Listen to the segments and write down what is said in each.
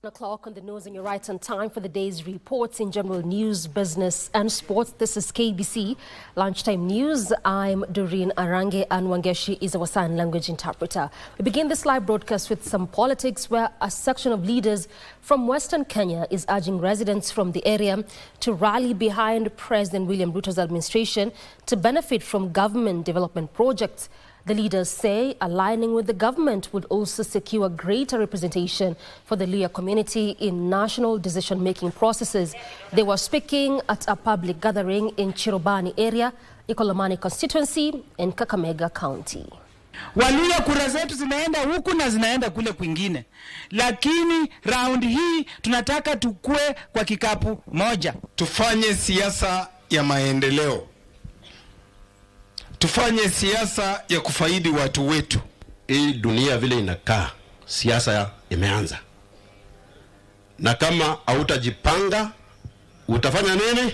o'clock on the news on your right on time for the day's reports in general news, business and sports. This is KBC Lunchtime News. I'm Doreen Arange and Wangeshi is our sign language interpreter. We begin this live broadcast with some politics where a section of leaders from Western Kenya is urging residents from the area to rally behind President William Ruto's administration to benefit from government development projects. The leaders say aligning with the government would also secure greater representation for the Luhya community in national decision-making processes. They were speaking at a public gathering in Chirobani area, Ikolomani constituency in Kakamega County. Waluhya kura zetu zinaenda huku na zinaenda kule kwingine. Lakini round hii tunataka tukue kwa kikapu moja. Tufanye siasa ya maendeleo. Tufanye siasa ya kufaidi watu wetu. Hii dunia vile inakaa, siasa imeanza. Na kama hautajipanga, utafanya nini?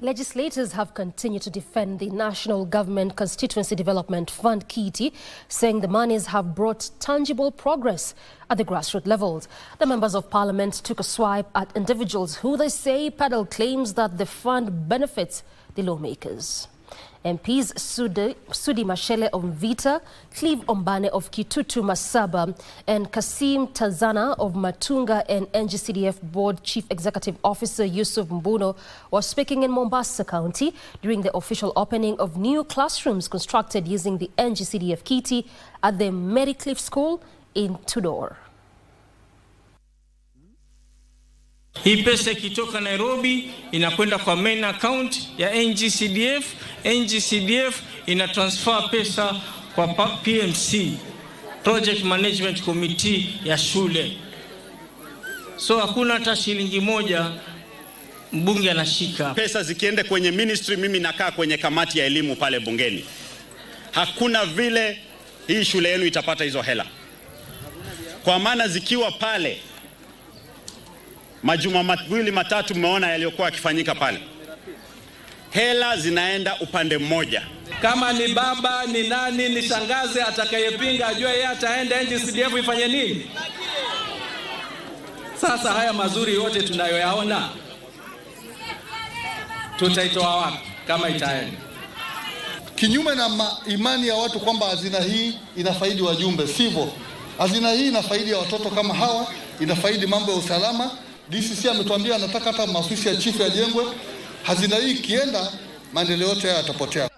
Legislators have continued to defend the National Government Constituency Development Fund (KITI), saying the monies have brought tangible progress at the grassroots levels. The members of Parliament took a swipe at individuals who they say peddle claims that the fund benefits the lawmakers. MPs Sudi Mashele of Mvita, Cleve Ombane of Kitutu Masaba, and Kasim Tazana of Matunga, and NGCDF Board Chief Executive Officer Yusuf Mbuno were speaking in Mombasa County during the official opening of new classrooms constructed using the NGCDF KITI at the Marycliff School in Tudor. Hii pesa ikitoka Nairobi inakwenda kwa main account ya NGCDF. NGCDF ina transfer pesa kwa PMC, Project Management Committee ya shule. So hakuna hata shilingi moja mbunge anashika. Pesa zikiende kwenye ministry, mimi nakaa kwenye kamati ya elimu pale bungeni. Hakuna vile hii shule yenu itapata hizo hela. Kwa maana zikiwa pale majuma mawili matatu mmeona yaliyokuwa yakifanyika pale. Hela zinaenda upande mmoja. Kama ni baba, ni nani, ni shangazi atakayepinga ajue yeye ataenda NGCDF ifanye nini? Sasa haya mazuri yote tunayoyaona tutaitoa wapi kama itaenda? Kinyume na imani ya watu kwamba hazina hii inafaidi wajumbe, sivyo. Hazina hii inafaidi ya watoto kama hawa, inafaidi mambo ya usalama. DCC ametuambia anataka hata maafisi ya chifu yajengwe. Hazina hii kienda, maendeleo yote yatapotea.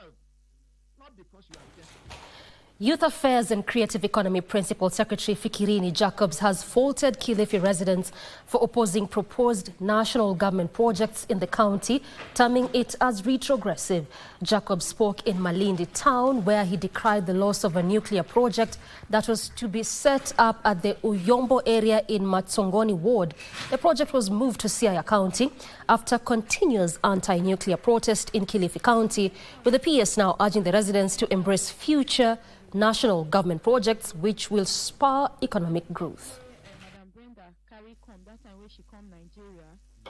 Youth Affairs and Creative Economy Principal Secretary Fikirini Jacobs has faulted Kilifi residents for opposing proposed national government projects in the county, terming it as retrogressive. Jacobs spoke in Malindi town where he decried the loss of a nuclear project that was to be set up at the Uyombo area in Matsongoni ward. The project was moved to Siaya County after continuous anti-nuclear protest in Kilifi County, with the PS now urging the residents to embrace future national government projects which will spur economic growth.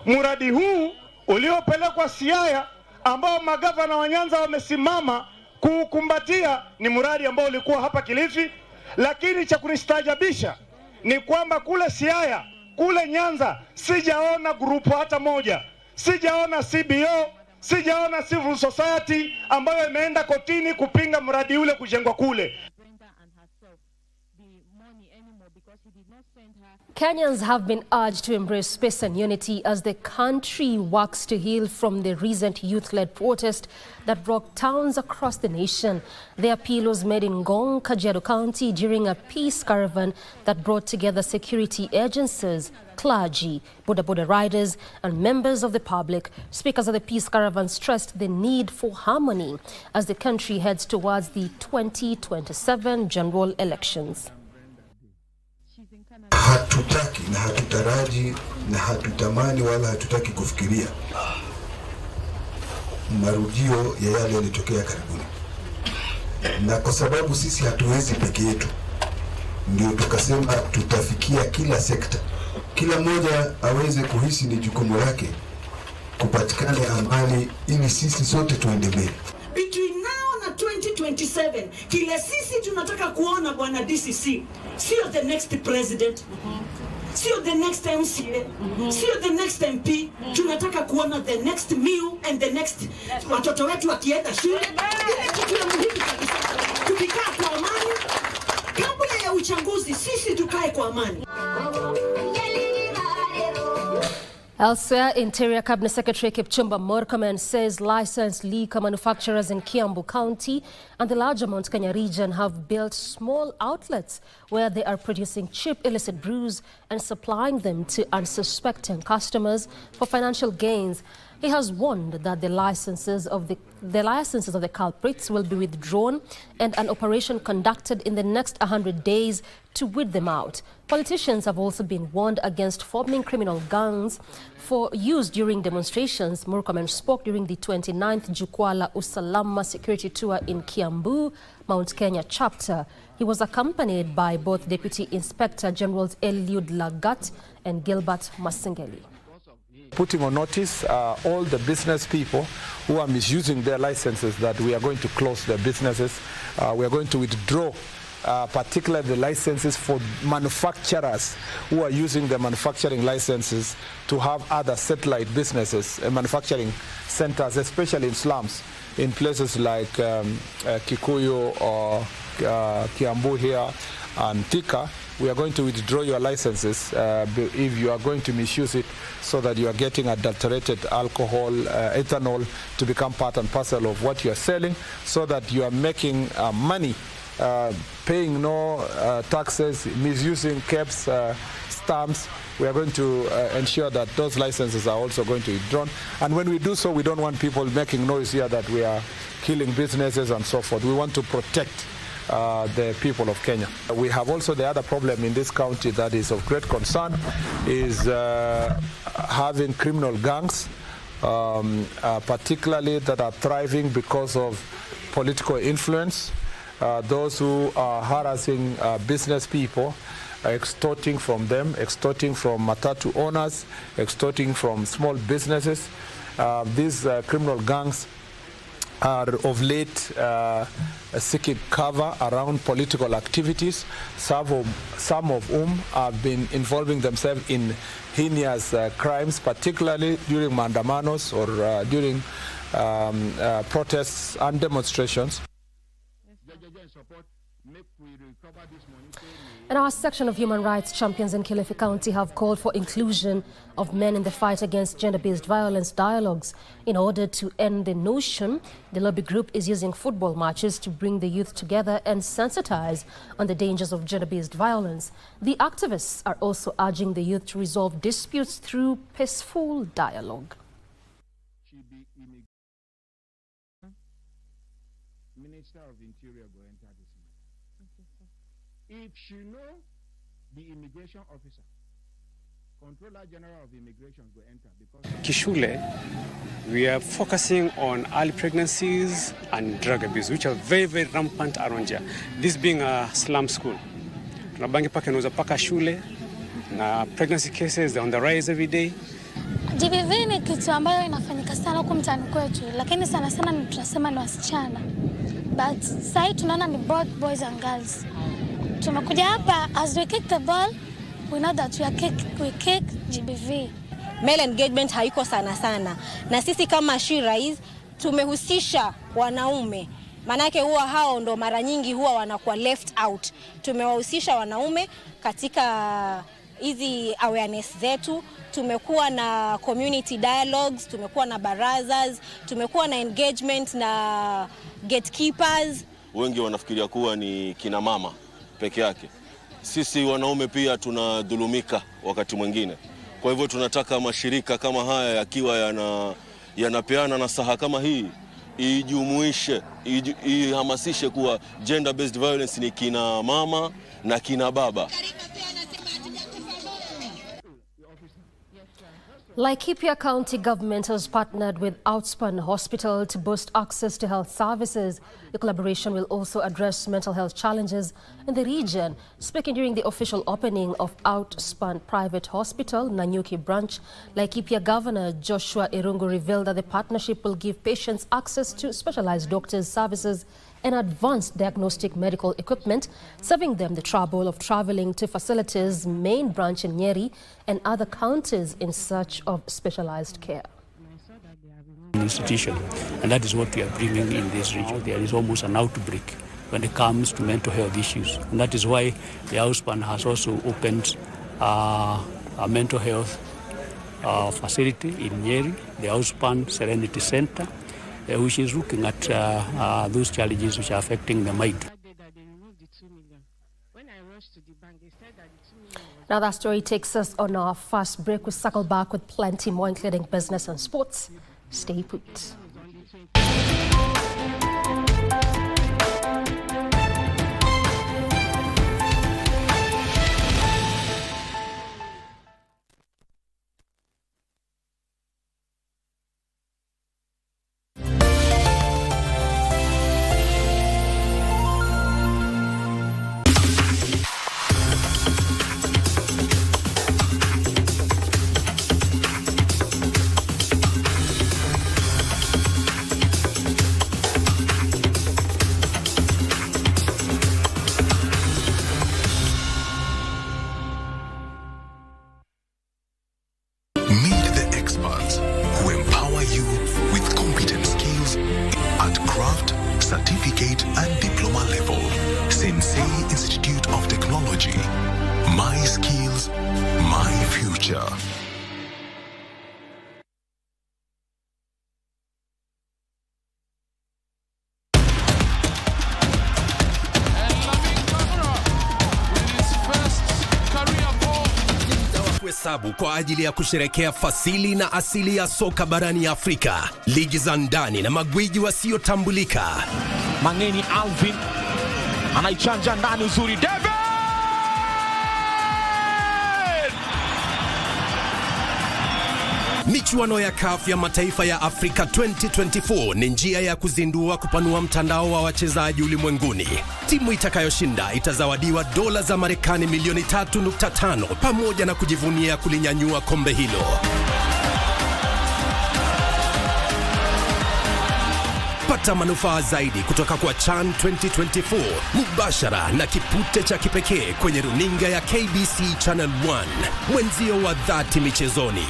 Muradi huu uliopelekwa Siaya ambao magavana wa Nyanza wamesimama kukumbatia ni muradi ambao ulikuwa hapa Kilifi, lakini cha kunistajabisha ni kwamba kule Siaya, kule Nyanza sijaona grupu hata moja, sijaona CBO, sijaona civil society ambayo imeenda kotini kupinga mradi ule kujengwa kule. Kenyans have been urged to embrace peace and unity as the country works to heal from the recent youth-led protest that rocked towns across the nation. The appeal was made in Ngong, Kajiado County during a peace caravan that brought together security agencies, clergy, boda riders and members of the public. Speakers of the peace caravan stressed the need for harmony as the country heads towards the 2027 general elections. Hatutaki na hatutaraji na hatutamani wala hatutaki kufikiria marudio ya yale yalitokea karibuni. Na kwa sababu sisi hatuwezi peke yetu, ndio tukasema tutafikia kila sekta. Kila mmoja aweze kuhisi ni jukumu lake kupatikane amani ili sisi sote tuende mbele. Between now and 2027 kile sisi tunataka kuona bwana DCC sio the next president, sio the next MCA, sio the next MP. Tunataka kuona the next Miu and the next watoto wetu wakienda shule. Ile kitu ya muhimu kabisa, tukikaa kwa amani kabla ya uchaguzi, sisi tukae kwa amani. Elsewhere, Interior Cabinet Secretary Kipchumba Murkomen says licensed liquor manufacturers in Kiambu County and the larger Mount Kenya region have built small outlets where they are producing cheap illicit brews and supplying them to unsuspecting customers for financial gains. He has warned that the licenses of the culprits will be withdrawn and an operation conducted in the next 100 days to weed them out. Politicians have also been warned against forming criminal gangs for use during demonstrations. Murkomen spoke during the 29th Jukwaa la Usalama security tour in Kiambu, Mount Kenya chapter. He was accompanied by both Deputy Inspector Generals Eliud Lagat and Gilbert Masengeli. Putting on notice all the business people who are misusing their licenses that we are going to close their businesses. We are going to withdraw particularly the licenses for manufacturers who are using the manufacturing licenses to have other satellite businesses, manufacturing centers, especially in slums, in places like Kikuyu or Kiambu here and Thika. We are going to withdraw your licenses if you are going to misuse it, so that you are getting adulterated alcohol, ethanol to become part and parcel of what you are selling, so that you are making money, paying no taxes, misusing caps, stamps. We are going to ensure that those licenses are also going to be withdrawn. And when we do so, we don't want people making noise here that we are killing businesses and so forth. We want to protect the people of Kenya. We have also the other problem in this county that is of great concern is having criminal gangs, particularly that are thriving because of political influence. Those who are harassing business people, extorting from them, extorting from matatu owners, extorting from small businesses. These criminal gangs are of late seeking cover around political activities, some of whom have been involving themselves in heinous crimes, particularly during mandamanos or during protests and demonstrations. And our section of human rights champions in Kilifi County have called for inclusion of men in the fight against gender-based violence dialogues. In order to end the notion, the lobby group is using football matches to bring the youth together and sensitize on the dangers of gender-based violence. The activists are also urging the youth to resolve disputes through peaceful dialogue. Minister of Interior go enter this matter. If she know the immigration officer, Controller General of Immigration go enter, because Kishule, we are focusing on early pregnancies and drug abuse, which are very, very rampant around here. This being a slum school. Tunabangi paka nauza paka shule, na pregnancy cases are on the rise every day. GBV ni kitu ambayo inafanyika sana huko mtaani kwetu, lakini sana sana ni tunasema ni wasichana. But sasa tunaona ni both boys and girls. Tumekuja hapa, as we kick the ball, we know that we kick GBV. Male engagement haiko sana sana. Na sisi kama Shirais tumehusisha wanaume. Manake huwa hao ndo mara nyingi huwa wanakuwa left out. Tumewahusisha wanaume katika hizi awareness zetu. Tumekuwa na community dialogues, tumekuwa na barazas, tumekuwa na engagement na gatekeepers. Wengi wanafikiria kuwa ni kina mama peke yake. Sisi wanaume pia tunadhulumika wakati mwingine. Kwa hivyo tunataka mashirika kama haya yakiwa yanapeana nasaha kama hii, ijumuishe, ihamasishe kuwa gender based violence ni kina mama na kina baba. Laikipia County Government has partnered with Outspan Hospital to boost access to health services. The collaboration will also address mental health challenges in the region. Speaking during the official opening of Outspan Private Hospital, Nanyuki branch, Laikipia Governor Joshua Irungu revealed that the partnership will give patients access to specialized doctors' services and advanced diagnostic medical equipment, saving them the trouble of traveling to facilities' main branch in Nyeri and other counties in search of specialized care. Institution, and that is what we are bringing in this region. There is almost an outbreak when it comes to mental health issues, and that is why the Housespan has also opened a mental health facility in Nyeri, the Housespan Serenity Center, which is looking at those challenges which are affecting the mind. Now that story takes us on our first break. We'll circle back with plenty more, including business and sports. Stay put. Kwa ajili ya kusherekea fasili na asili ya soka barani Afrika, ligi za ndani na magwiji wasiotambulika. Mangeni Alvin anaichanja ndani uzuri, David! Michuano ya CAF ya mataifa ya Afrika 2024 ni njia ya kuzindua kupanua mtandao wa wachezaji ulimwenguni. Timu itakayoshinda itazawadiwa dola za Marekani milioni 3.5 pamoja na kujivunia kulinyanyua kombe hilo. Pata manufaa zaidi kutoka kwa CHAN 2024 mubashara na kipute cha kipekee kwenye runinga ya KBC Channel 1, mwenzio wa dhati michezoni.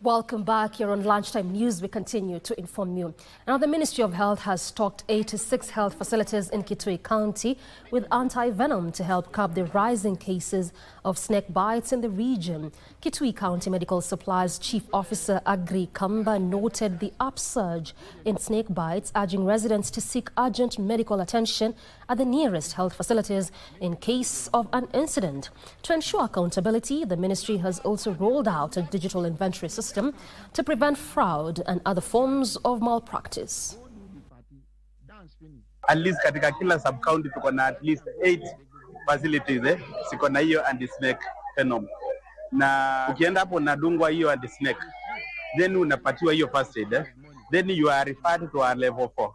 Welcome back here on Lunchtime News. We continue to inform you. Now, the Ministry of Health has stocked 86 health facilities in Kitui County with anti-venom to help curb the rising cases of snake bites in the region. Kitui County Medical Supplies Chief Officer Agri Kamba noted the upsurge in snake bites, urging residents to seek urgent medical attention at the nearest health facilities in case of an incident. To ensure accountability, the ministry has also rolled out a digital inventory system to prevent fraud and other forms of malpractice. At least katika kila sub-county tuko na at least 8 facilities siko na hiyo anti-snake venom. Na ukienda hapo unadungwa hiyo anti-snake, then unapatiwa hiyo first aid, then you are referred to a level 4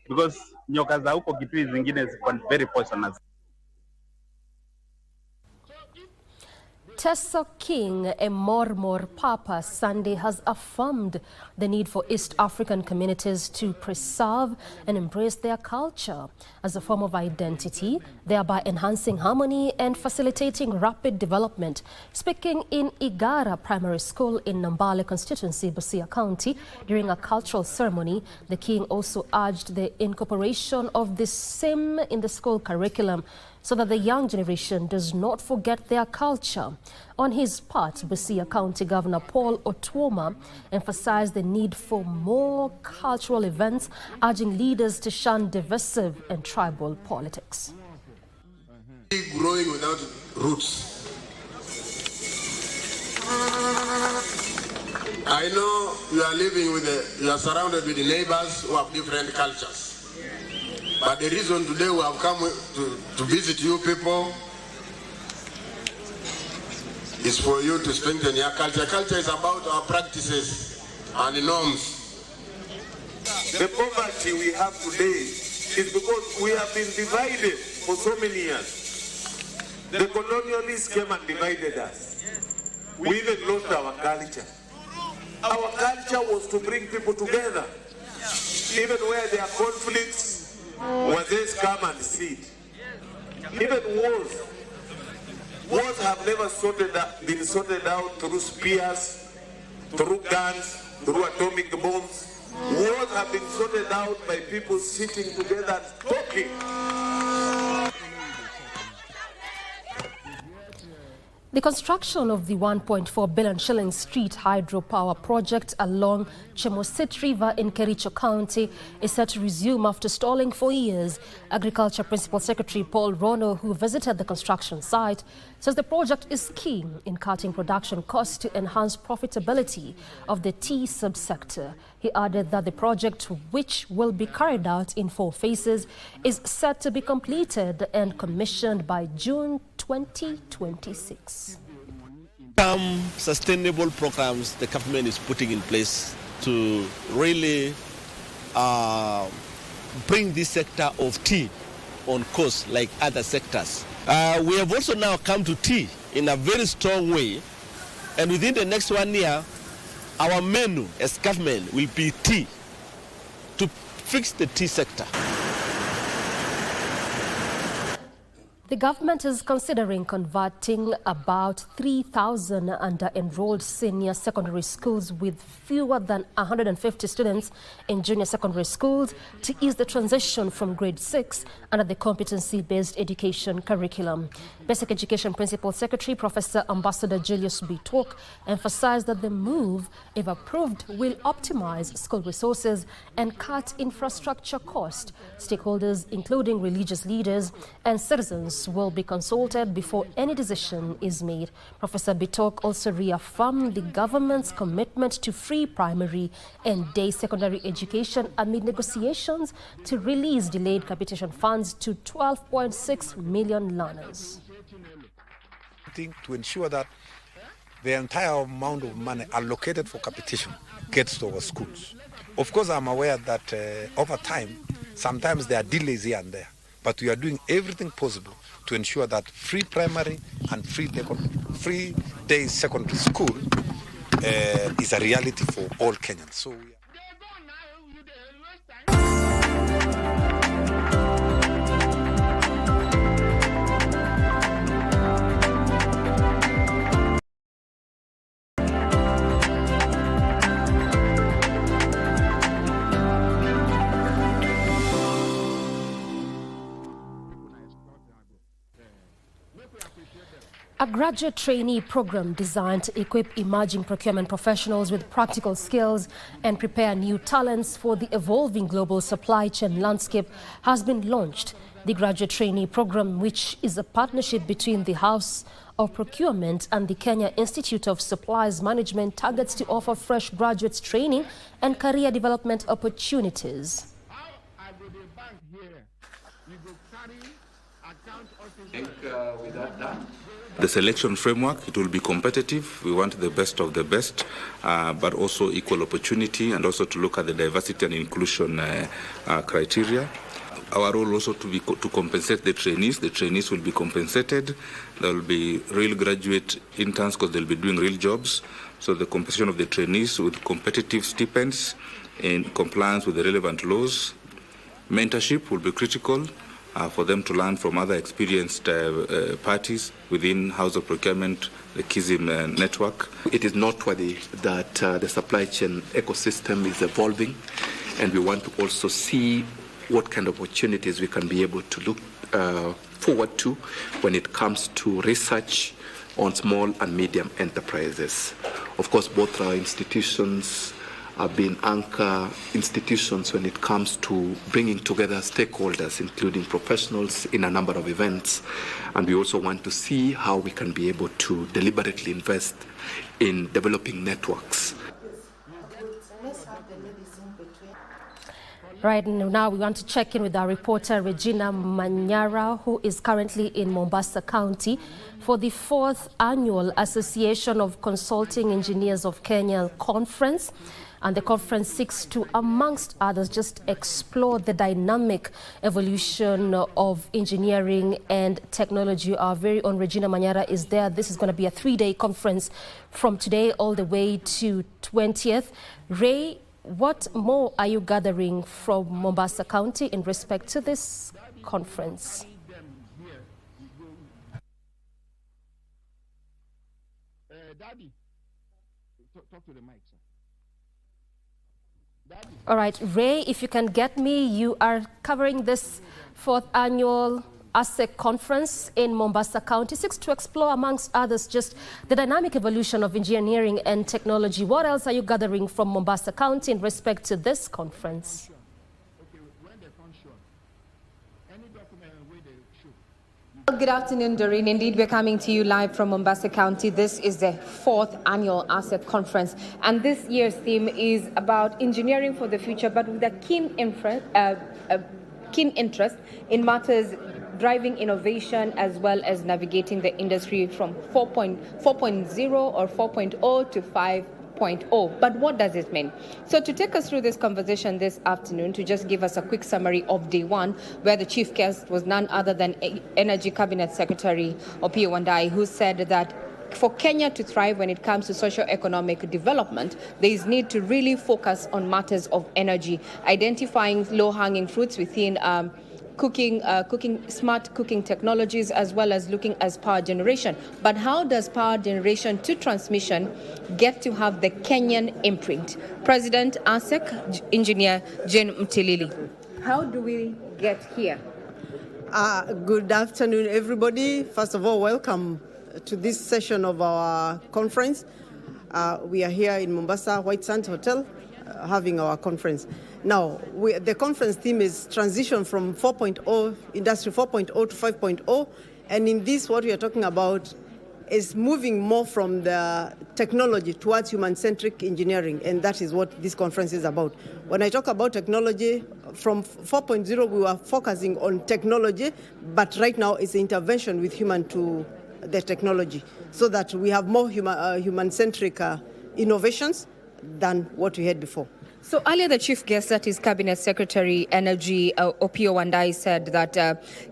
because nyoka za huko Kitui zingine ziko very poisonous. Tessa King, a Mormor Papa Sunday, has affirmed the need for East African communities to preserve and embrace their culture as a form of identity, thereby enhancing harmony and facilitating rapid development. Speaking in Igara Primary School in Nambale constituency, Busia County, during a cultural ceremony, the King also urged the incorporation of the same in the school curriculum so that the young generation does not forget their culture. On his part, Busia County Governor Paul Otuoma emphasized the need for more cultural events, urging leaders to shun divisive and tribal politics. Growing without roots. I know you are living with you are surrounded with the neighbors who have different cultures. But the reason today we have come to visit you people is for you to strengthen your culture. Culture is about our practices and norms. The poverty we have today is because we have been divided for so many years. The colonialists came and divided us. We even lost our culture. Our culture was to bring people together. Even where there are conflicts, wars come and sit. Even wars have never been sorted out through spears, through guns, through atomic bombs. Wars have been sorted out by people sitting together and talking. The construction of the 1.4 billion shilling street hydropower project along Chemosit River in Kericho County is set to resume after stalling for years. Agriculture Principal Secretary Paul Rono, who visited the construction site, says the project is key in cutting production costs to enhance profitability of the tea subsector. He added that the project, which will be carried out in 4 phases, is set to be completed and commissioned by June 2026. Some sustainable programs the government is putting in place to really bring this sector of tea on course like other sectors. We have also now come to tea in a very strong way, and within the next 1 year, our menu as government will be tea to fix the tea sector. The government is considering converting about 3,000 under-enrolled senior secondary schools with fewer than 150 students in junior secondary schools to ease the transition from grade 6 under the competency-based education curriculum. Basic Education Principal Secretary Professor Ambassador Julius Bitok emphasized that the move, if approved, will optimize school resources and cut infrastructure costs. Stakeholders, including religious leaders and citizens, will be consulted before any decision is made. Professor Bitok also reaffirmed the government's commitment to free primary and day secondary education amid negotiations to release delayed capitation funds to 12.6 million learners. To ensure that the entire amount of money allocated for capitation gets to our schools. Of course, I'm aware that over time, sometimes there are delays here and there, but we are doing everything possible to ensure that free primary and free day secondary school is a reality for all Kenyans. So a graduate trainee program designed to equip emerging procurement professionals with practical skills and prepare new talents for the evolving global supply chain landscape has been launched. The graduate trainee program, which is a partnership between the House of Procurement and the Kenya Institute of Supplies Management, targets to offer fresh graduates training and career development opportunities. The selection framework, it will be competitive. We want the best of the best, but also equal opportunity, and also to look at the diversity and inclusion criteria. Our role also to compensate the trainees. The trainees will be compensated. There will be real graduate interns because they'll be doing real jobs. So the compensation of the trainees with competitive stipends in compliance with the relevant laws. Mentorship will be critical. For them to learn from other experienced parties within House of Procurement, the KISM network. It is noteworthy that the supply chain ecosystem is evolving, and we want to also see what kind of opportunities we can be able to look forward to when it comes to research on small and medium enterprises. Of course, both our institutions have been anchor institutions when it comes to bringing together stakeholders, including professionals, in a number of events. And we also want to see how we can be able to deliberately invest in developing networks. Right now, we want to check in with our reporter, Regina Manyara, who is currently in Mombasa County for the 4th Annual Association of Consulting Engineers of Kenya conference. And the conference seeks to, amongst others, just explore the dynamic evolution of engineering and technology. Our very own Regina Manyara is there. This is going to be a 3-day conference from today all the way to 20th. Ray, what more are you gathering from Mombasa County in respect to this conference? Daddy, talk to the mic, sir. Daddy. All right, Ray, if you can get me, you are covering this 4th annual ASEC conference in Mombasa County, seeks to explore, amongst others, just the dynamic evolution of engineering and technology. What else are you gathering from Mombasa County in respect to this conference? Good afternoon, Doreen. Indeed, we're coming to you live from Mombasa County. This is the 4th annual ASEC conference, and this year's theme is about engineering for the future, but with a keen interest in matters driving innovation as well as navigating the industry from 4.0 or 4.0 to 5.0. But what does it mean? So to take us through this conversation this afternoon, to just give us a quick summary of day one, where the chief guest was none other than Energy Cabinet Secretary Opiyo Wandayi, who said that for Kenya to thrive when it comes to socio-economic development, there is need to really focus on matters of energy, identifying low-hanging fruits within smart cooking technologies, as well as looking as power generation. But how does power generation to transmission get to have the Kenyan imprint? President ASEC, Engineer Jane Mtilili. How do we get here? Good afternoon, everybody. First of all, welcome to this session of our conference. We are here in Mombasa White Sands Hotel having our conference. Now, the conference theme is transition from 4.0, industry 4.0 to 5.0. And in this, what we are talking about is moving more from the technology towards human-centric engineering. And that is what this conference is about. When I talk about technology, from 4.0, we were focusing on technology, but right now it's intervention with human to the technology, so that we have more human-centric innovations than what we had before. So earlier, the chief guest, that is Cabinet Secretary Energy Opiyo Wandayi, said that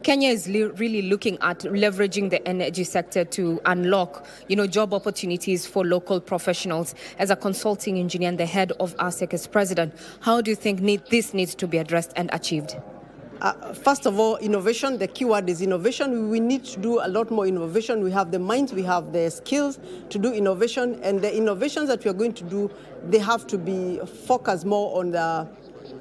Kenya is really looking at leveraging the energy sector to unlock, job opportunities for local professionals. As a consulting engineer and the head of ASEC as president, how do you think this needs to be addressed and achieved? First of all, innovation. The key word is innovation. We need to do a lot more innovation. We have the minds, we have the skills to do innovation, and the innovations that we are going to do, they have to be focused more on the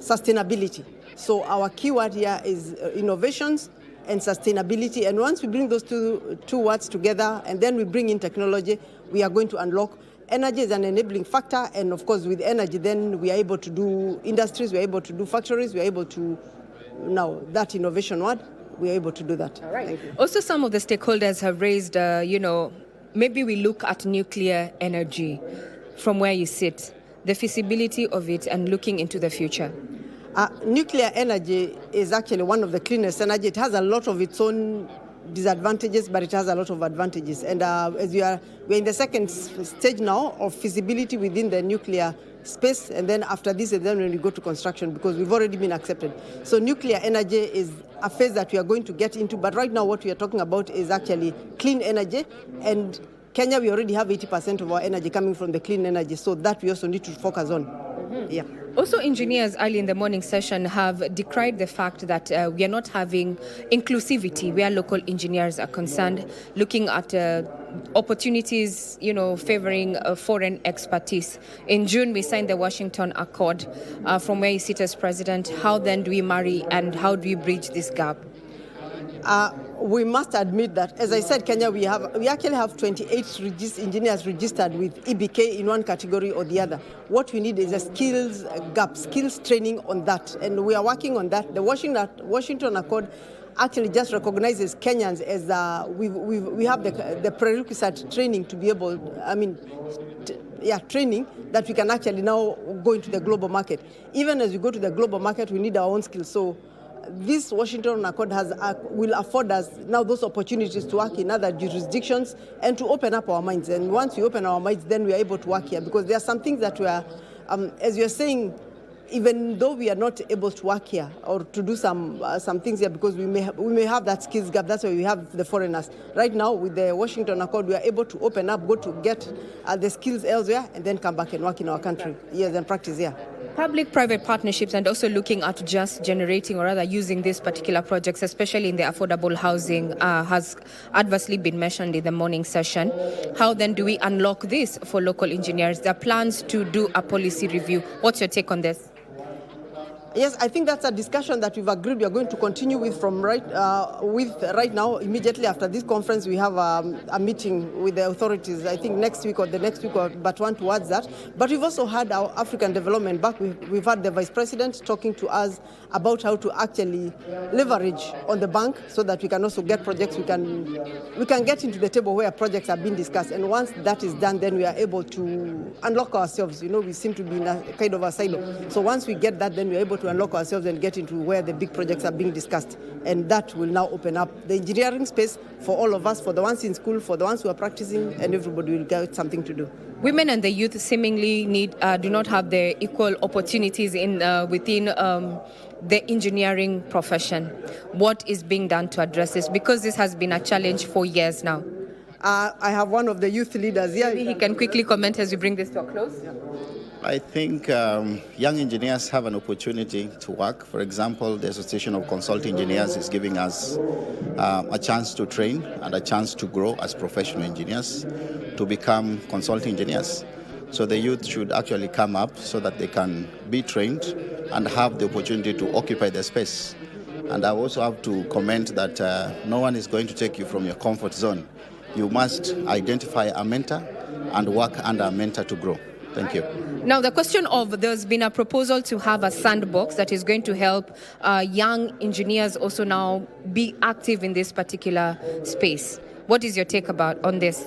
sustainability. So our key word here is innovations and sustainability. And once we bring those two words together, and then we bring in technology, we are going to unlock. Energy is an enabling factor, and of course, with energy, then we are able to do industries, we are able to do factories, we are able to. Now, that innovation word, we are able to do that. All right. Also, some of the stakeholders have raised, maybe we look at nuclear energy from where you sit, the feasibility of it, and looking into the future. Nuclear energy is actually one of the cleanest energy. It has a lot of its own disadvantages, but it has a lot of advantages. And as we're in the second stage now of feasibility within the nuclear space, and then after this, and then when we go to construction, because we've already been accepted. So nuclear energy is a phase that we are going to get into, but right now what we are talking about is actually clean energy, and Kenya, we already have 80% of our energy coming from the clean energy, so that we also need to focus on. Yeah. Also, engineers early in the morning session have decried the fact that we are not having inclusivity where local engineers are concerned, looking at opportunities, favoring foreign expertise. In June, we signed the Washington Accord. From where you sit as president, how then do we marry and how do we bridge this gap? We must admit that, as I said, Kenya, we actually have 28 engineers registered with EBK in one category or the other. What we need is a skills gap, skills training on that, and we are working on that. The Washington Accord actually just recognizes Kenyans as we have the prerequisite training to be able, training that we can actually now go into the global market. Even as we go to the global market, we need our own skills. So this Washington Accord will afford us now those opportunities to work in other jurisdictions and to open up our minds. And once we open our minds, then we are able to work here, because there are some things that we are, as you're saying, even though we are not able to work here or to do some things here, because we may have that skills gap. That's why we have the foreigners. Right now, with the Washington Accord, we are able to open up, go to get the skills elsewhere, and then come back and work in our country, yes, and practice here. Public-private partnerships, and also looking at just generating, or rather using these particular projects, especially in the affordable housing, has adversely been mentioned in the morning session. How then do we unlock this for local engineers? There are plans to do a policy review. What's your take on this? Yes, I think that's a discussion that we've agreed we are going to continue with right now. Immediately after this conference, we have a meeting with the authorities, I think next week or the next week, but one towards that. But we've also had our African Development Bank. We've had the Vice President talking to us about how to actually leverage on the bank so that we can also get projects. We can get into the table where projects are being discussed. And once that is done, then we are able to unlock ourselves. We seem to be in a kind of a silo. So once we get that, then we are able to unlock ourselves and get into where the big projects are being discussed. And that will now open up the engineering space for all of us, for the ones in school, for the ones who are practicing, and everybody will get something to do. Women and the youth seemingly do not have the equal opportunities within the engineering profession. What is being done to address this? Because this has been a challenge for years now. I have one of the youth leaders here. Maybe he can quickly comment as we bring this to a close. I think young engineers have an opportunity to work. For example, the Association of Consulting Engineers is giving us a chance to train and a chance to grow as professional engineers to become consulting engineers. So the youth should actually come up so that they can be trained and have the opportunity to occupy the space. And I also have to comment that no one is going to take you from your comfort zone. You must identify a mentor and work under a mentor to grow. Thank you. Now, the question of there's been a proposal to have a sandbox that is going to help young engineers also now be active in this particular space. What is your take on this?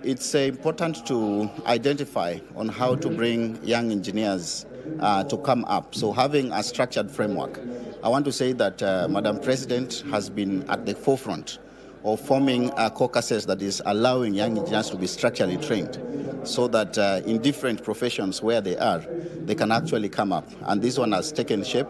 It's important to identify on how to bring young engineers to come up. So having a structured framework. I want to say that Madam President has been at the forefront of forming caucuses that is allowing young engineers to be structurally trained so that in different professions where they are, they can actually come up. And this one has taken shape,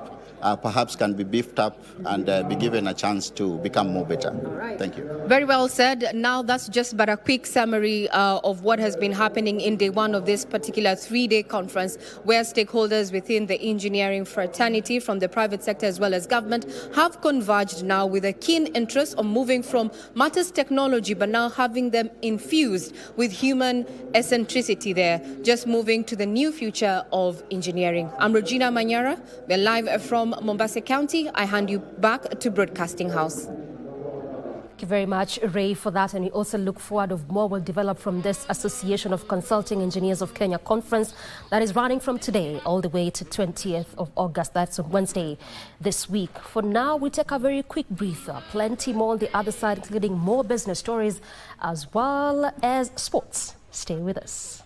perhaps can be beefed up and be given a chance to become more better. Right. Thank you. Very well said. Now that's just but a quick summary of what has been happening in day one of this particular 3-day conference, where stakeholders within the engineering fraternity from the private sector as well as government have converged now with a keen interest of moving from matters technology, but now having them infused with human eccentricity there, just moving to the new future of engineering. I'm Regina Manyara. We're live from Mombasa County. I hand you back to Broadcasting House. Thank you very much, Ray, for that. And we also look forward of more will develop from this Association of Consulting Engineers of Kenya conference that is running from today all the way to 20th of August. That's on Wednesday this week. For now, we take a very quick breather. Plenty more on the other side, including more business stories as well as sports. Stay with us.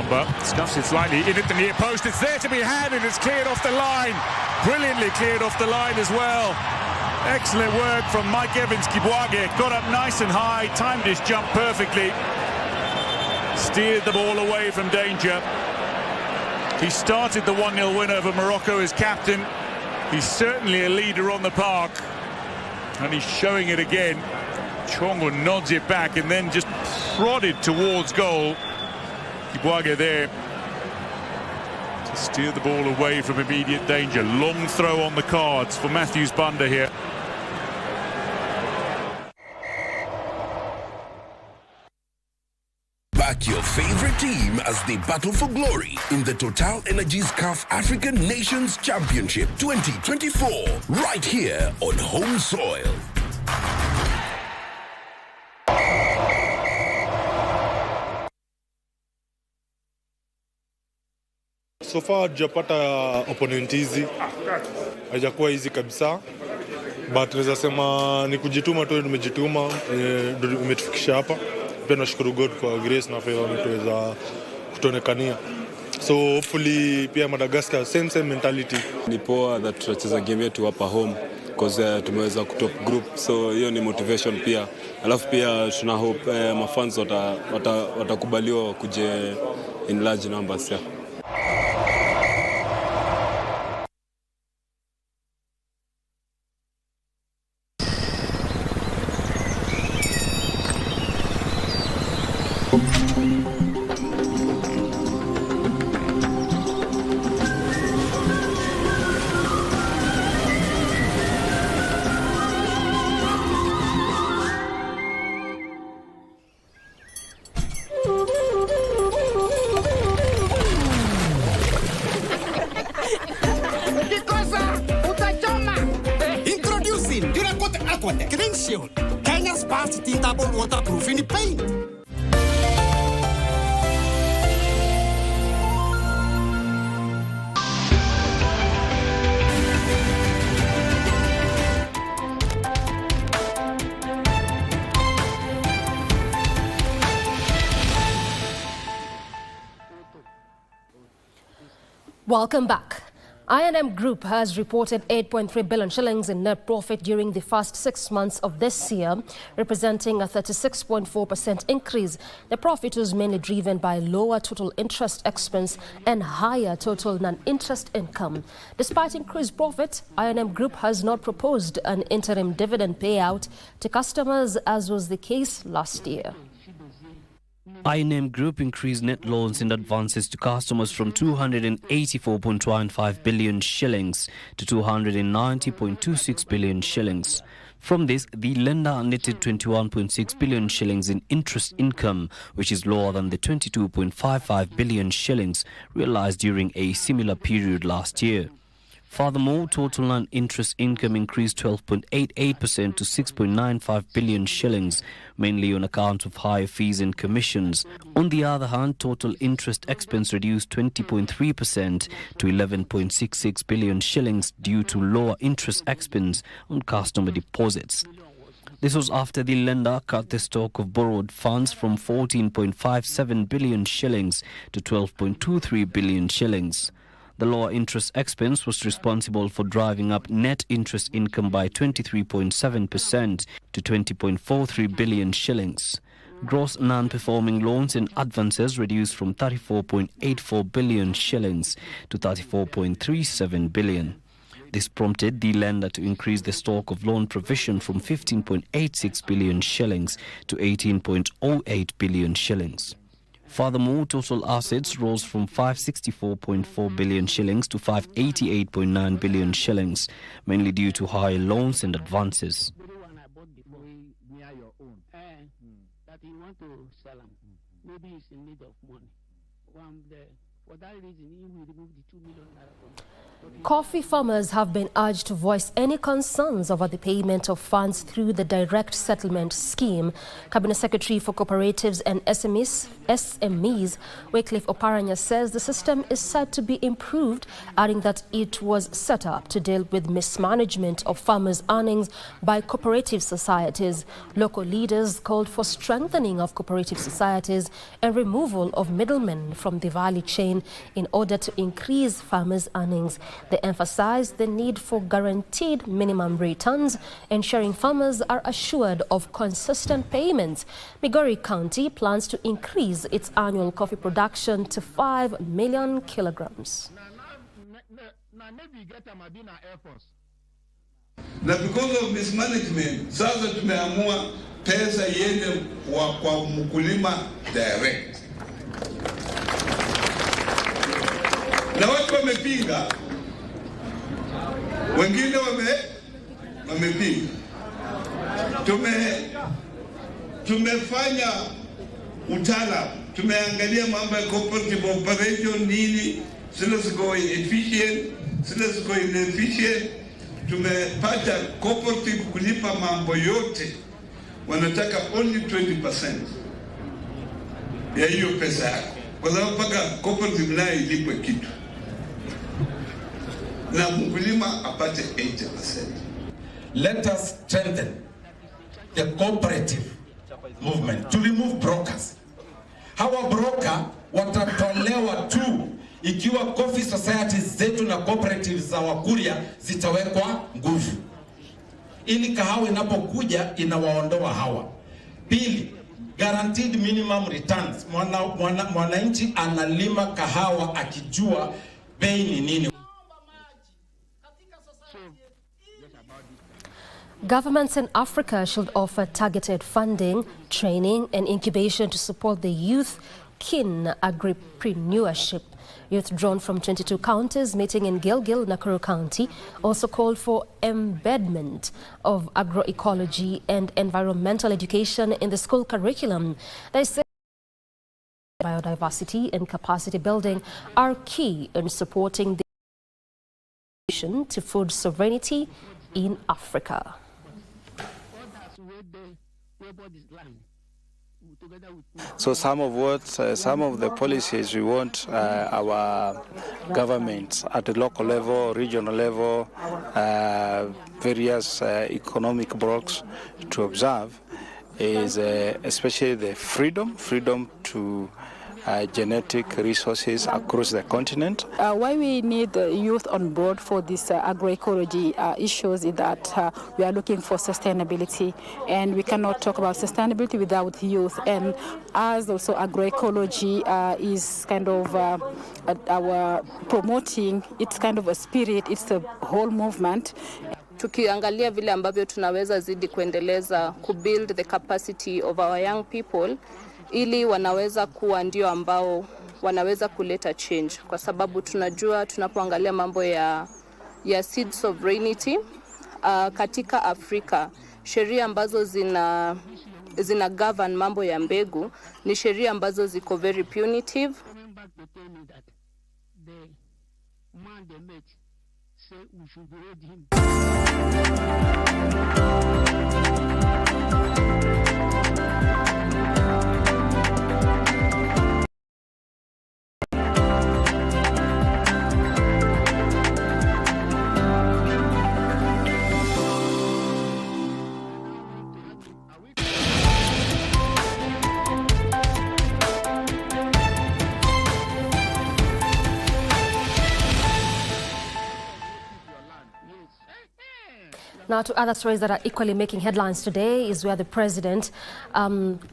number. Scuffs it slightly in at the near post. It's there to be had, and it's cleared off the line. Brilliantly cleared off the line as well. Excellent work from Mike Evans. Kibwage got up nice and high, timed his jump perfectly. Steered the ball away from danger. He started the 1-0 win over Morocco as captain. He's certainly a leader on the park. And he's showing it again. Chongo nods it back and then just prodded towards goal. Kibwage there to steer the ball away from immediate danger. Long throw on the cards for Matthews Bunda here. Back your favorite team as they battle for glory in the Total Energies CAF African Nations Championship 2024, right here on home soil. So far hajapata opponent hizi, haijakuwa hizi kabisa, but naweza sema ni kujituma tu, tumejituma, umetufikisha hapa. Pia nashukuru God kwa grace na favor mtuweza kutonekania. So hopefully pia Madagascar same mentality. Ni poa that tutacheza game yetu hapa home because tumeweza kutop group, so hiyo ni motivation pia. Alafu pia tuna hope mafans watakubaliwa kuje in large numbers. Yeah. Kenya's fast tinable waterproof in paint. Welcome back. I&M Group has reported 8.3 billion shillings in net profit during the first 6 months of this year, representing a 36.4% increase. The profit was mainly driven by lower total interest expense and higher total non-interest income. Despite increased profit, I&M Group has not proposed an interim dividend payout to customers, as was the case last year. I&M Group increased net loans and advances to customers from 284.15 billion shillings to 290.26 billion shillings. From this, the lender netted 21.6 billion shillings in interest income, which is lower than the 22.55 billion shillings realized during a similar period last year. Furthermore, total non-interest income increased 12.88% to 6.95 billion shillings, mainly on account of higher fees and commissions. On the other hand, total interest expense reduced 20.3% to 11.66 billion shillings due to lower interest expense on customer deposits. This was after the lender cut the stock of borrowed funds from 14.57 billion shillings to 12.23 billion shillings. The lower interest expense was responsible for driving up net interest income by 23.7% to 20.43 billion shillings. Gross non-performing loans and advances reduced from 34.84 billion shillings to 34.37 billion. This prompted the lender to increase the stock of loan provision from 15.86 billion shillings to 18.08 billion shillings. Furthermore, total assets rose from 564.4 billion shillings to 588.9 billion shillings, mainly due to higher loans and advances. That you want to sell them. Maybe he's in need of money. For that reason, he will remove the 2 million naira from Coffee farmers have been urged to voice any concerns over the payment of funds through the direct settlement scheme. Cabinet Secretary for Cooperatives and SMEs, Wycliffe Oparanya, says the system is said to be improved, adding that it was set up to deal with mismanagement of farmers' earnings by cooperative societies. Local leaders called for strengthening of cooperative societies and removal of middlemen from the value chain in order to increase farmers' earnings. They emphasized the need for guaranteed minimum returns, ensuring farmers are assured of consistent payments. Migori County plans to increase its annual coffee production to 5 million kilograms. Na because of mismanagement, sasa tumeamua pesa iende kwa mkulima direct. Na watu wamepinga, wengine wamepinga. Tumefanya utaalamu, tumeangalia mambo ya cooperative operation nini, zile ziko efficient, zile ziko inefficient. Tumepata cooperative kulipa mambo yote, wanataka only 20% ya hiyo pesa yako, kwa sababu mpaka cooperative nayo ilipwe kitu na mkulima apate 80%. Let us strengthen the cooperative movement to remove brokers. Hawa broker watatolewa tu ikiwa coffee societies zetu na cooperatives za Wakuria zitawekwa nguvu, ili kahawa inapokuja inawaondoa hawa. Pili, guaranteed minimum returns. Mwananchi analima kahawa akijua bei ni nini. Governments in Africa should offer targeted funding, training and incubation to support the youth keen agripreneurship. Youth drawn from 22 counties meeting in Gilgil, Nakuru County also called for embedment of agroecology and environmental education in the school curriculum. They say biodiversity and capacity building are key in supporting the transition to food sovereignty in Africa. So some of the policies we want our governments at the local level, regional level, various economic blocks to observe is especially the freedom to genetic resources across the continent. Why we need youth on board for these agroecology issues is that we are looking for sustainability, and we cannot talk about sustainability without youth. And as also agroecology is kind of our promoting, it's kind of a spirit, it's a whole movement. Tukiangalia vile ambavyo tunaweza zidi kuendeleza kubuild the capacity of our young people, ili wanaweza kuwa ndio ambao wanaweza kuleta change, kwa sababu tunajua tunapoangalia mambo ya seed sovereignty katika Afrika, sheria ambazo zina govern mambo ya mbegu ni sheria ambazo ziko very punitive. Now to other stories that are equally making headlines today is where the president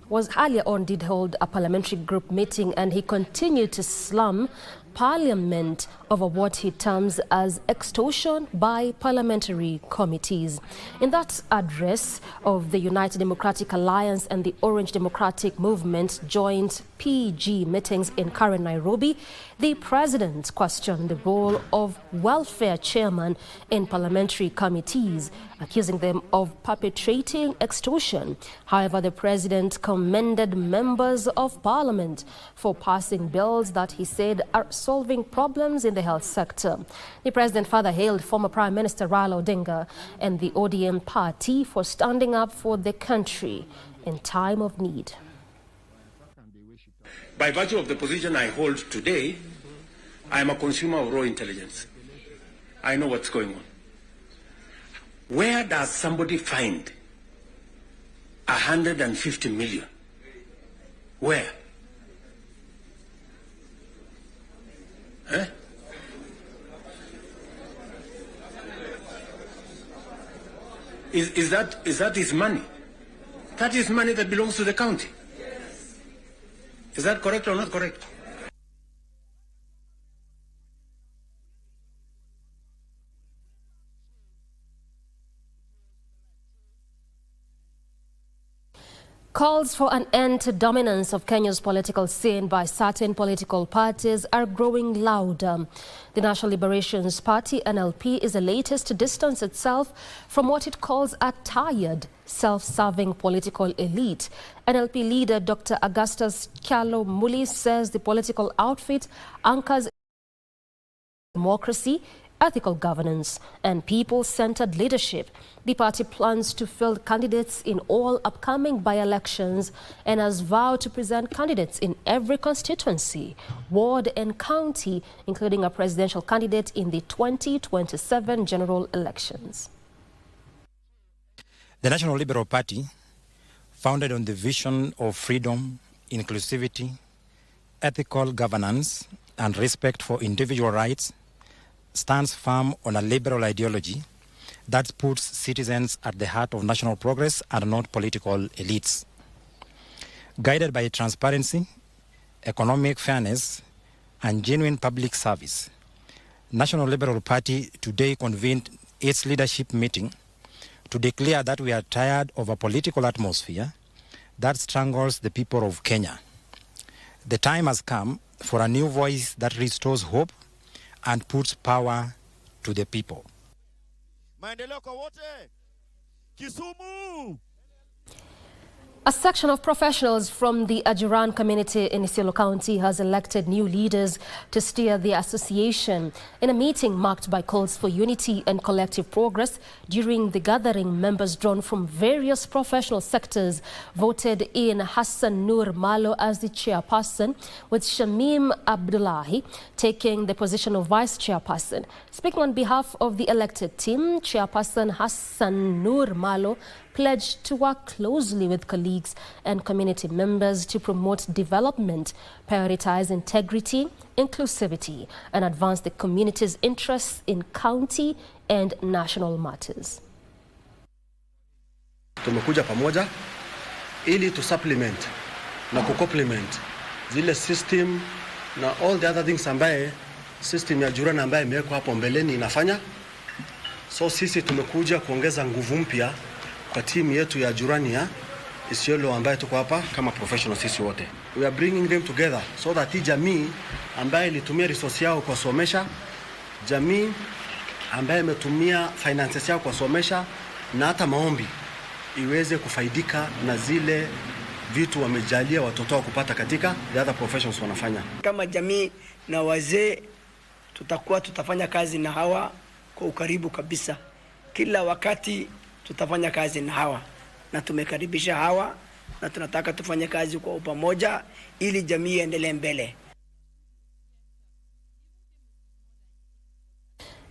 was earlier on did hold a parliamentary group meeting, and he continued to slam Parliament over what he terms as extortion by parliamentary committees. In that address of the United Democratic Alliance and the Orange Democratic Movement joint PG meetings in Karen, Nairobi, the president questioned the role of welfare chairmen in parliamentary committees, accusing them of perpetrating extortion. However, the president commended members of parliament for passing bills that he said are solving problems in the health sector. The president further hailed former Prime Minister Raila Odinga and the ODM party for standing up for the country in time of need. By virtue of the position I hold today, I am a consumer of raw intelligence. I know what's going on. Where does somebody find 150 million? Where? Is that his money? That is money that belongs to the county. Is that correct or not correct? Calls for an end to dominance of Kenya's political scene by certain political parties are growing louder. The National Liberations Party, NLP, is the latest to distance itself from what it calls a tired, self-serving political elite. NLP leader Dr. Augustus Kyalo Muli says the political outfit anchors democracy, ethical governance, and people-centered leadership. The party plans to field candidates in all upcoming by-elections and has vowed to present candidates in every constituency, ward and county, including a presidential candidate in the 2027 general elections. The National Liberal Party, founded on the vision of freedom, inclusivity, ethical governance, and respect for individual rights, stands firm on a liberal ideology that puts citizens at the heart of national progress and not political elites. Guided by transparency, economic fairness, and genuine public service, National Liberal Party today convened its leadership meeting to declare that we are tired of a political atmosphere that strangles the people of Kenya. The time has come for a new voice that restores hope and puts power to the people. Maendeleo kwa wote. Kisumu. A section of professionals from the Ajuran community in Isiolo County has elected new leaders to steer the association. In a meeting marked by calls for unity and collective progress, during the gathering, members drawn from various professional sectors voted in Hassan Nur Malo as the chairperson, with Shamim Abdullahi taking the position of vice chairperson. Speaking on behalf of the elected team, Chairperson Hassan Nur Malo pledged to work closely with colleagues and community members to promote development, prioritize integrity, inclusivity, and advance the community's interests in county and national matters. Tumekuja pamoja ili to supplement na kucomplement zile system na all the other things ambaye system ya Ajuran ambaye imewekwa hapo mbeleni inafanya. So sisi tumekuja kuongeza nguvu mpya kwa timu yetu ya Ajuran ya Isiolo ambaye tuko hapa kama professionals sisi wote. We are bringing them together so that hii jamii ambaye ilitumia resource yao kwa somesha, jamii ambaye imetumia finances yao kwa somesha na hata maombi iweze kufaidika na zile vitu wamejalia watoto wao kupata katika the other professions wanafanya. Kama jamii na wazee tutafanya kazi na hawa kwa ukaribu kabisa. Kila wakati tutafanya kazi na hawa na tumekaribisha hawa na tunataka tufanye kazi kwa pamoja ili jamii iendelee mbele.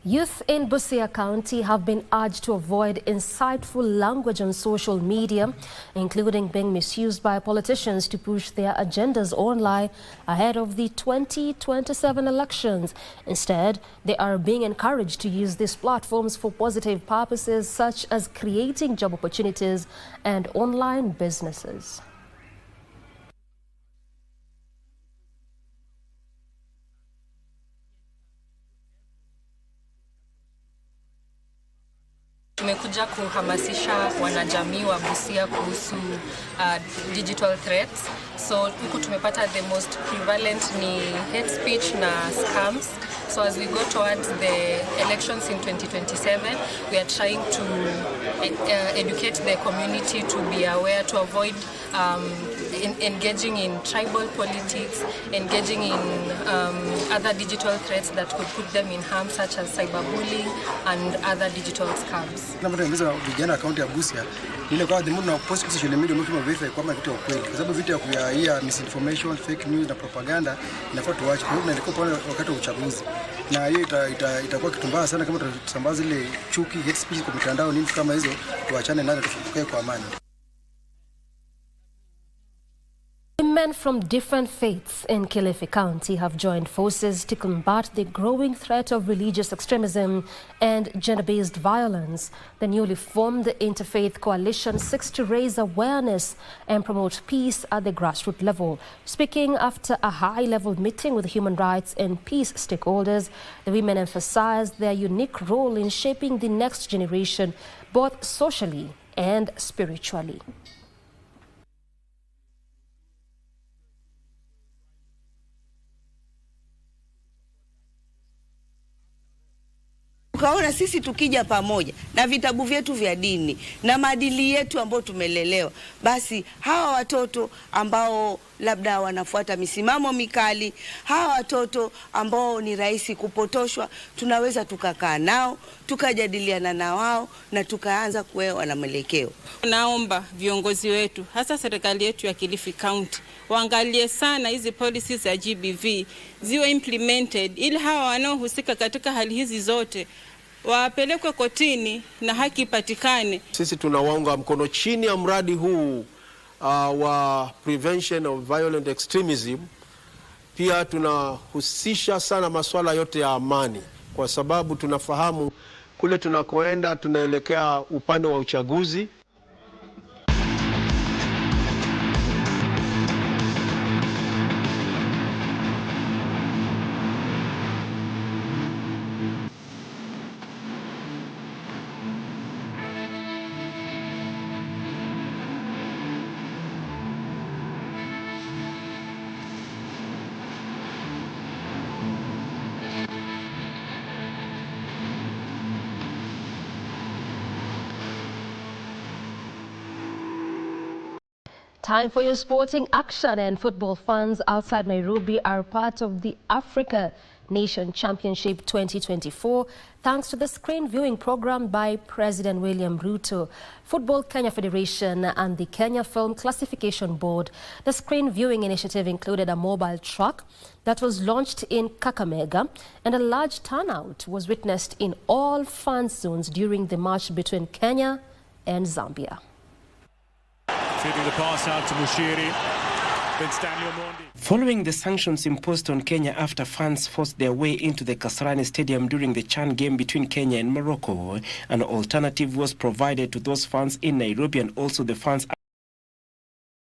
Youth in Busia County have been urged to avoid insightful language on social media, including being misused by politicians to push their agendas online ahead of the 2027 elections. Instead, they are being encouraged to use these platforms for positive purposes such as creating job opportunities and online businesses. tumekuja kuhamasisha wanajamii wa Busia kuhusu digital threats. So huku tumepata the most prevalent ni hate speech na scams. So as we go towards the elections in 2027, we are trying to educate the community to be aware, to avoid engaging in tribal politics, engaging in other digital threats that could put them in harm, such as cyberbullying and other digital scams. Vijana kaunti ya Busia ile kwa the na post kwa social media mtu verify kwamba kitu kweli, kwa sababu vitu ya kuyaia misinformation, fake news na propaganda inafaa tuache. Kwa hiyo nilikuwa pale wakati wa uchaguzi, na hiyo itakuwa kitu mbaya sana kama tutasambaza ile chuki, hate speech kwa mitandao nini kama hizo, tuachane nazo, tufuke kwa amani. Men from different faiths in Kilifi County have joined forces to combat the growing threat of religious extremism and gender-based violence. The newly formed Interfaith Coalition seeks to raise awareness and promote peace at the grassroots level. Speaking after a high-level meeting with human rights and peace stakeholders, the women emphasized their unique role in shaping the next generation, both socially and spiritually. Tukaona sisi tukija pamoja na vitabu vyetu vya dini na maadili yetu ambayo tumelelewa, basi hawa watoto ambao labda wanafuata misimamo mikali, hawa watoto ambao ni rahisi kupotoshwa, tunaweza tukakaa nao, tukajadiliana na wao na tukaanza kuwa na mwelekeo. Naomba viongozi wetu, hasa serikali yetu ya Kilifi County, waangalie sana hizi policies za GBV ziwe implemented, ili hawa wanaohusika katika hali hizi zote wapelekwe kotini na haki ipatikane. Sisi tunawaunga mkono chini ya mradi huu wa prevention of violent extremism. Pia tunahusisha sana masuala yote ya amani, kwa sababu tunafahamu kule tunakoenda tunaelekea upande wa uchaguzi. Time for your sporting action, and football fans outside Nairobi are part of the Africa Nation Championship 2024 thanks to the screen viewing program by President William Ruto, Football Kenya Federation and the Kenya Film Classification Board. The screen viewing initiative included a mobile truck that was launched in Kakamega, and a large turnout was witnessed in all fan zones during the match between Kenya and Zambia. Feeding the pass out to Mushiri. Following the sanctions imposed on Kenya after fans forced their way into the Kasarani Stadium during the CHAN game between Kenya and Morocco, an alternative was provided to those fans in Nairobi and also the fans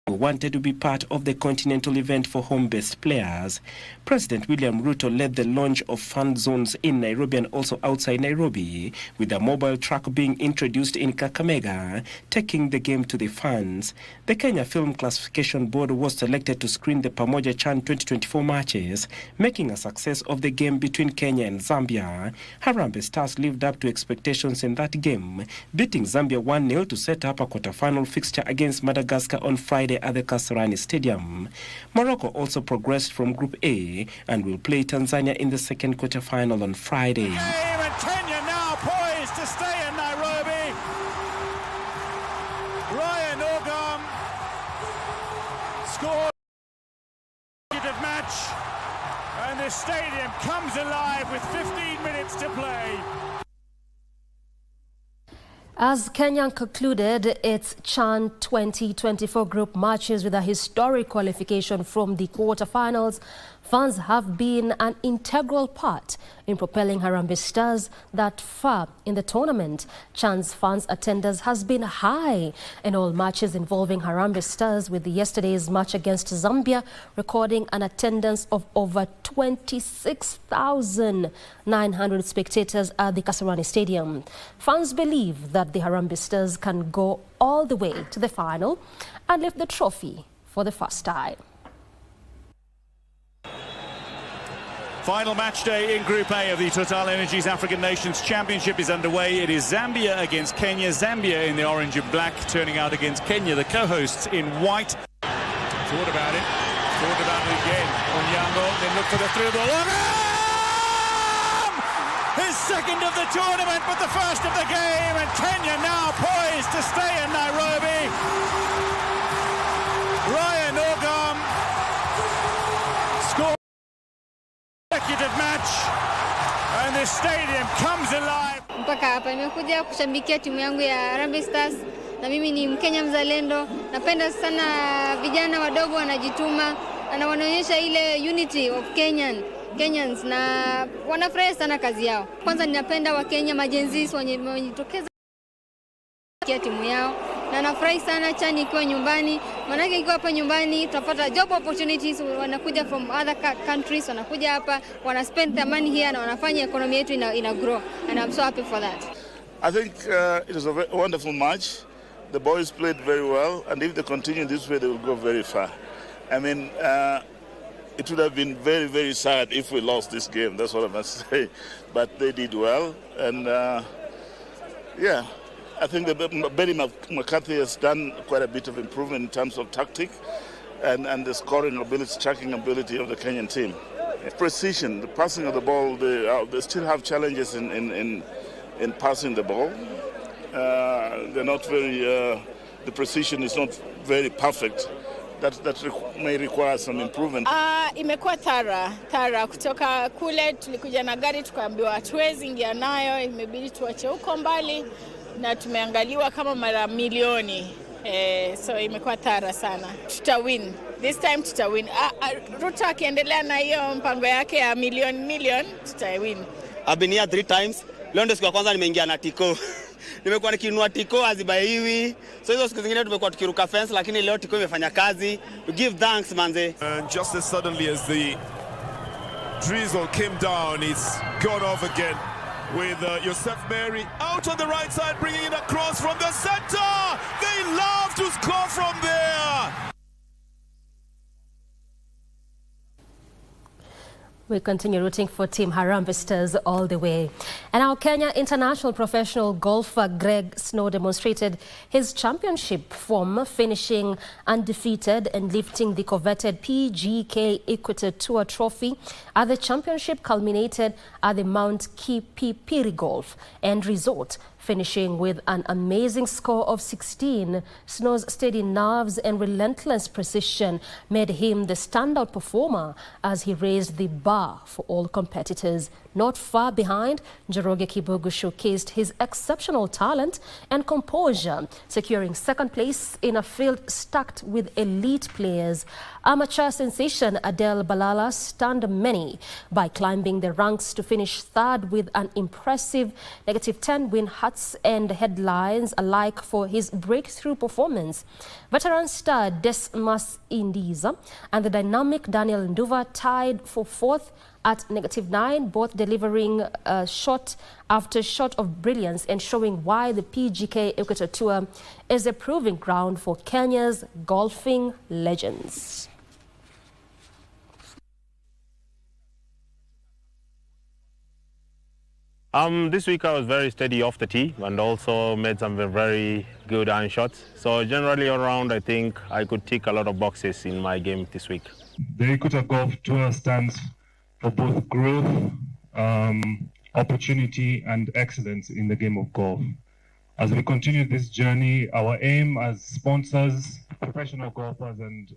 who wanted to be part of the continental event for home-based players. President William Ruto led the launch of fan zones in Nairobi and also outside Nairobi, with a mobile truck being introduced in Kakamega, taking the game to the fans. The Kenya Film Classification Board was selected to screen the Pamoja CHAN 2024 matches, making a success of the game between Kenya and Zambia. Harambee Stars lived up to expectations in that game, beating Zambia 1-0 to set up a quarter-final fixture against Madagascar on Friday at the Kasarani Stadium. Morocco also progressed from Group A and will play Tanzania in the second quarter-final on Friday. And Kenya now poised to stay in Nairobi. Ryan Ogam scored a match, and the stadium comes alive with 15 minutes to play. As Kenya concluded its CHAN 2024 group matches with a historic qualification from the quarterfinals, Fans have been an integral part in propelling Harambee Stars that far in the tournament. Chan's fans' attendance has been high in all matches involving Harambee Stars, with yesterday's match against Zambia recording an attendance of over 26,900 spectators at the Kasarani Stadium. Fans believe that the Harambee Stars can go all the way to the final and lift the trophy for the first time. Final match day in Group A of the Total Energies African Nations Championship is underway. It is Zambia against Kenya. Zambia in the orange and black, turning out against Kenya, the co-hosts, in white. Thought about it again. Onyango, then look for the through ball. His second of the tournament, but the first of the game, and Kenya now poised to stay in Nairobi. Ryan Ogam scored consecutive match, and the stadium comes alive. Mpaka hapa nimekuja kushabikia timu yangu ya Harambee Stars, na mimi ni Mkenya mzalendo. Napenda sana vijana wadogo wanajituma na wanaonyesha ile unity of Kenyans, na wanafurahi sana kazi yao. Kwanza ninapenda Wakenya majenzis wajitokeza kwa timu yao, na nafurahi sana Chan ikiwa nyumbani, manake ikiwa hapa nyumbani tutapata job opportunities. Wanakuja from other countries, wanakuja hapa, wana spend their money here na wanafanya economy yetu ina grow, and I'm so happy for that. I think it was a wonderful match. The boys played very well, and if they continue this way, they will go very far. I mean, it would have been very, very sad if we lost this game. That's what I must say. But they did well, and yeah, I think that Benny McCarthy has done quite a bit of improvement in terms of tactic and the scoring ability, tracking ability of the Kenyan team. Precision, the passing of the ball, they still have challenges in passing the ball. They're not very, the precision is not very perfect. That may require some improvement. Imekuwa tara kutoka kule, tulikuja na gari tukaambiwa hatuwezi ingia nayo, imebidi tuache huko mbali, na tumeangaliwa kama mara milioni. So imekuwa tara sana. Tutawin. This time tutawin. Ruto akiendelea na hiyo mpango yake ya million, tutawin. I've been here 3 times. Leo ndio siku ya kwanza nimeingia na tiko. Nimekuwa nikinunua tiko azibaiwi. So hizo siku zingine tumekuwa tukiruka fence, lakini leo tiko imefanya kazi. We give thanks manze. And just as suddenly as the drizzle came down, it's gone off again. With Yosef Mary out on the right side, bringing it across from the center. They love to score from there. We continue rooting for Team Harambee Stars all the way. And our Kenya international professional golfer Greg Snow demonstrated his championship form, finishing undefeated and lifting the coveted PGK Equator Tour trophy at the championship culminated at the Mount Kipipiri Golf and Resort. Finishing with an amazing score of 16, Snow's steady nerves and relentless precision made him the standout performer as he raised the bar for all competitors. Not far behind, Njoroge Kibugu showcased his exceptional talent and composure, securing second place in a field stacked with elite players. Amateur sensation Adele Balala stunned many by climbing the ranks to finish third with an impressive -10 win hats and headlines alike for his breakthrough performance. Veteran star Desmas Indiza and the dynamic Daniel Nduva tied for fourth at -9, both delivering shot after shot of brilliance and showing why the PGK Equator Tour is a proving ground for Kenya's golfing legends. This week I was very steady off the tee and also made some very good iron shots. So generally around, I think I could tick a lot of boxes in my game this week. The Equator Golf Tour stands for both growth, opportunity and excellence in the game of golf. As we continue this journey, our aim as sponsors, professional golfers, and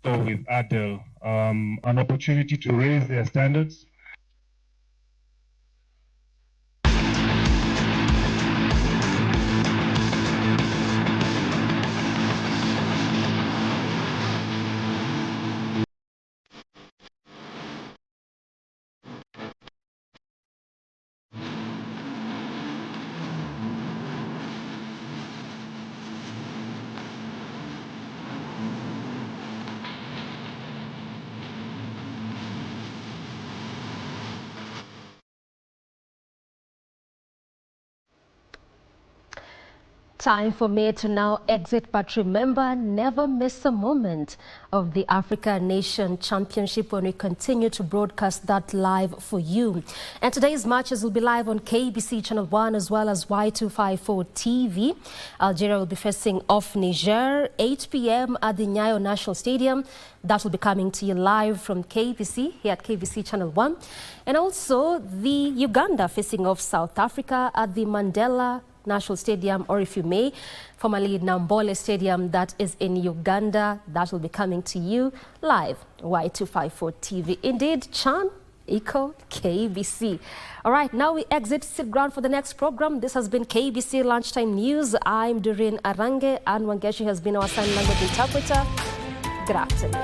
so with Adele, an opportunity to raise their standards. Time for me to now exit, but remember, never miss a moment of the Africa Nation Championship when we continue to broadcast that live for you. And today's matches will be live on KBC Channel 1 as well as Y254 TV. Algeria will be facing off Niger, 8 p.m. at the Nyayo National Stadium. That will be coming to you live from KBC, here at KBC Channel 1. And also the Uganda facing off South Africa at the Mandela National Stadium, or if you may, formerly Nambole Stadium, that is in Uganda. That will be coming to you live, Y254 TV. Indeed, Chan, Eco, KBC. All right, now we exit, sit ground for the next program. This has been KBC Lunchtime News. I'm Doreen Arange, and Wangeshi has been our sign language interpreter. Good afternoon.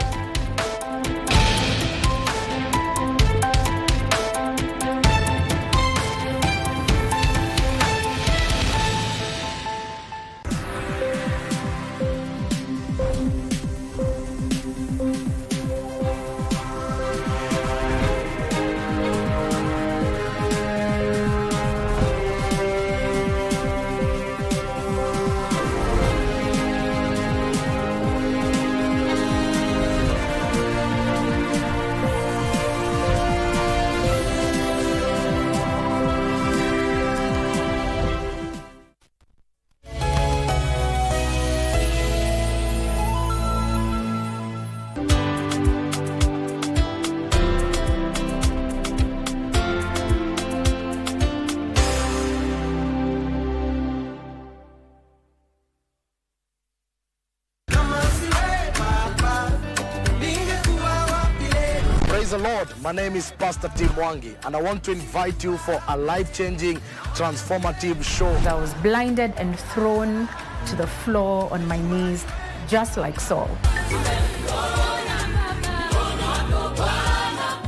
Praise the Lord. My name is Pastor Tim Wangi, and I want to invite you for a life-changing, transformative show. I was blinded and thrown to the floor on my knees, just like Saul.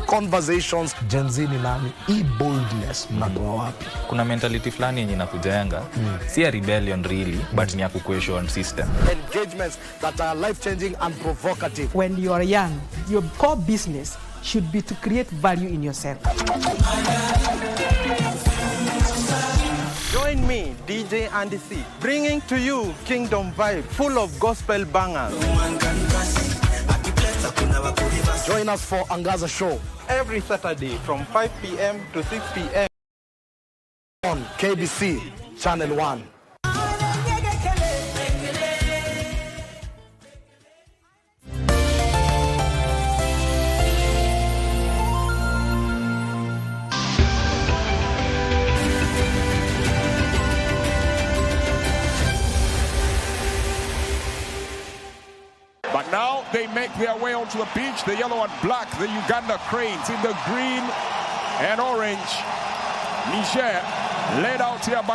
Conversations. Gen Z ni nani? E-boldness. Mnatoa wapi? Kuna mentality fulani yenye inakujenga. Si a rebellion really, but ni ya kuquestion system. Engagements that are life-changing and provocative. When you are young, your core business should be to create value in yourself. Join me, DJ Andy C, bringing to you Kingdom Vibe, full of gospel bangers. Join us for Angaza Show. Every Saturday from 5 p.m. to 6 p.m. on KBC Channel 1. But now they make their way onto the pitch, the yellow and black, the Uganda Cranes in the green and orange. Niger led out here by